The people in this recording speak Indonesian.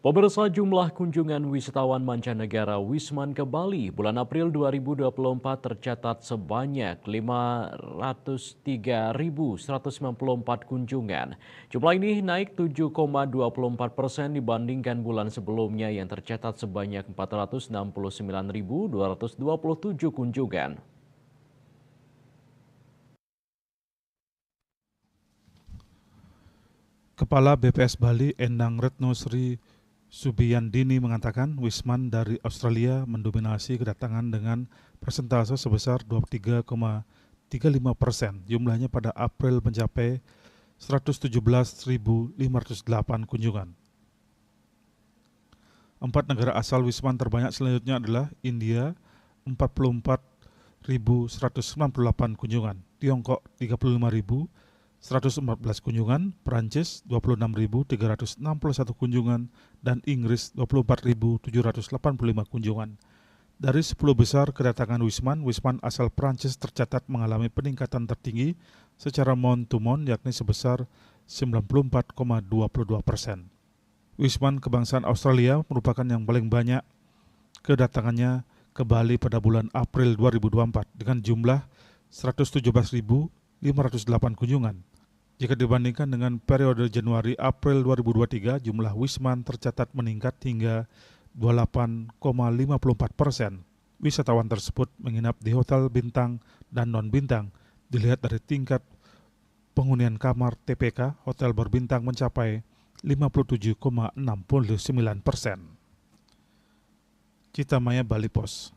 Pemirsa, jumlah kunjungan wisatawan mancanegara Wisman ke Bali bulan April 2024 tercatat sebanyak 503.194 kunjungan. Jumlah ini naik 7,24% dibandingkan bulan sebelumnya yang tercatat sebanyak 469.227 kunjungan. Kepala BPS Bali Endang Retno Sri Subiyandini mengatakan Wisman dari Australia mendominasi kedatangan dengan persentase sebesar 23,35%. Jumlahnya pada April mencapai 117.508 kunjungan. 4 negara asal Wisman terbanyak selanjutnya adalah India 44.198 kunjungan, Tiongkok 35.114 kunjungan, Prancis 26.361 kunjungan, dan Inggris 24.785 kunjungan. Dari 10 besar kedatangan Wisman asal Prancis tercatat mengalami peningkatan tertinggi secara month-to-month yakni sebesar 94,22%. Wisman kebangsaan Australia merupakan yang paling banyak kedatangannya ke Bali pada bulan April 2024 dengan jumlah 117.508 kunjungan. Jika dibandingkan dengan periode Januari-April 2023, jumlah Wisman tercatat meningkat hingga 28,54%. Wisatawan tersebut menginap di hotel bintang dan non-bintang. Dilihat dari tingkat penghunian kamar TPK, hotel berbintang mencapai 57,69%. Citamaya Bali Pos.